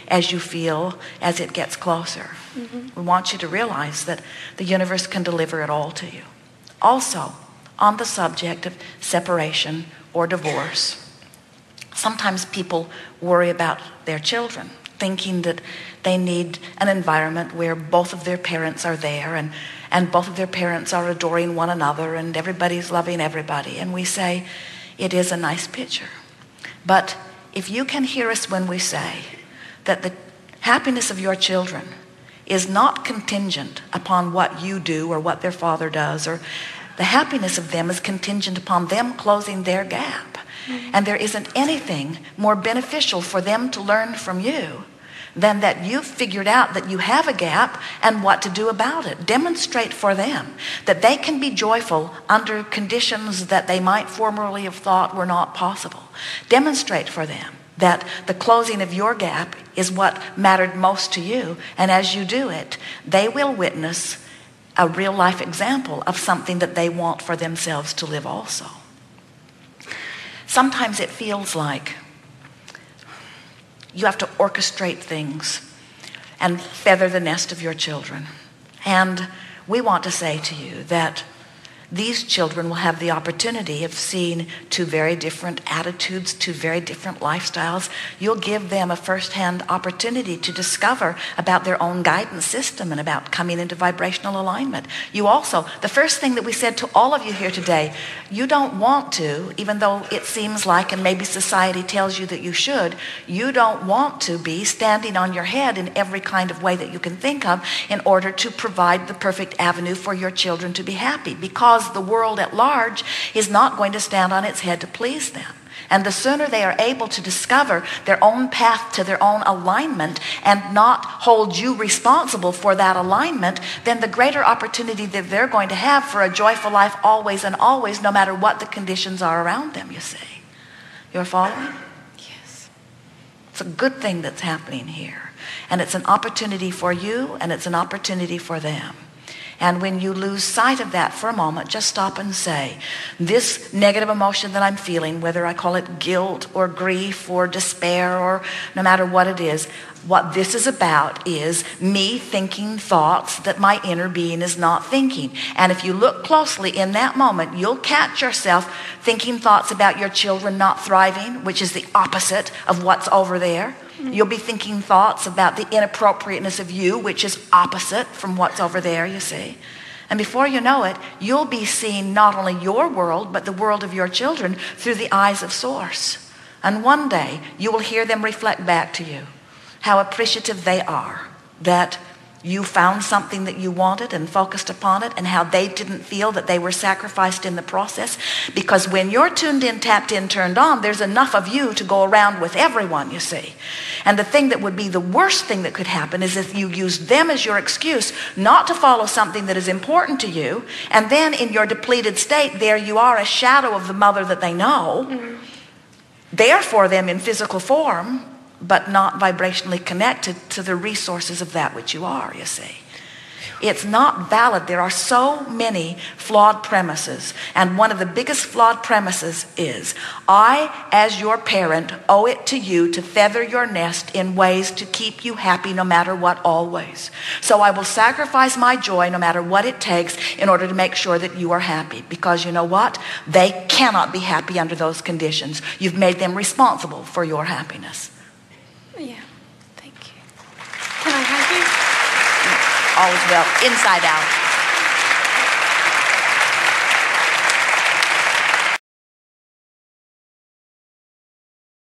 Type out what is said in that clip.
as you feel as it gets closer. We want you to realize that the universe can deliver it all to you. Also, on the subject of separation or divorce, sometimes people worry about their children, thinking that they need an environment where both of their parents are there and both of their parents are adoring one another and everybody's loving everybody. And we say, it is a nice picture. But if you can hear us when we say that the happiness of your children is not contingent upon what you do or what their father does, or the happiness of them is contingent upon them closing their gap. And there isn't anything more beneficial for them to learn from you than that you've figured out that you have a gap and what to do about it. Demonstrate for them that they can be joyful under conditions that they might formerly have thought were not possible. Demonstrate for them that the closing of your gap is what mattered most to you. And as you do it, they will witness a real life example of something that they want for themselves to live also. Sometimes it feels like you have to orchestrate things and feather the nest of your children. And we want to say to you that these children will have the opportunity of seeing two very different attitudes, two very different lifestyles. You'll give them a first-hand opportunity to discover about their own guidance system and about coming into vibrational alignment. You also, the first thing that we said to all of you here today, you don't want to, even though it seems like, and maybe society tells you that you should, you don't want to be standing on your head in every kind of way that you can think of in order to provide the perfect avenue for your children to be happy, because the world at large is not going to stand on its head to please them. And the sooner they are able to discover their own path to their own alignment and not hold you responsible for that alignment, then the greater opportunity that they're going to have for a joyful life always and always, no matter what the conditions are around them, you see. You're following? Yes. It's a good thing that's happening here. And it's an opportunity for you and it's an opportunity for them. And when you lose sight of that for a moment, just stop and say, this negative emotion that I'm feeling, whether I call it guilt or grief or despair or no matter what it is, what this is about is me thinking thoughts that my inner being is not thinking. And if you look closely in that moment, you'll catch yourself thinking thoughts about your children not thriving, which is the opposite of what's over there. You'll be thinking thoughts about the inappropriateness of you, which is opposite from what's over there, you see. And before you know it, you'll be seeing not only your world, but the world of your children through the eyes of Source. And one day, you will hear them reflect back to you how appreciative they are that you found something that you wanted and focused upon it, and how they didn't feel that they were sacrificed in the process. Because when you're tuned in, tapped in, turned on, there's enough of you to go around with everyone, you see. And the thing that would be the worst thing that could happen is if you use them as your excuse not to follow something that is important to you, and then in your depleted state, there you are, a shadow of the mother that they know, there for them in physical form, but not vibrationally connected to the resources of that which you are, you see. It's not valid. There are so many flawed premises. And one of the biggest flawed premises is, I, as your parent, owe it to you to feather your nest in ways to keep you happy no matter what, always. So I will sacrifice my joy no matter what it takes in order to make sure that you are happy. Because you know what? They cannot be happy under those conditions. You've made them responsible for your happiness. Yeah, thank you. Can I hug you? All's well, inside out.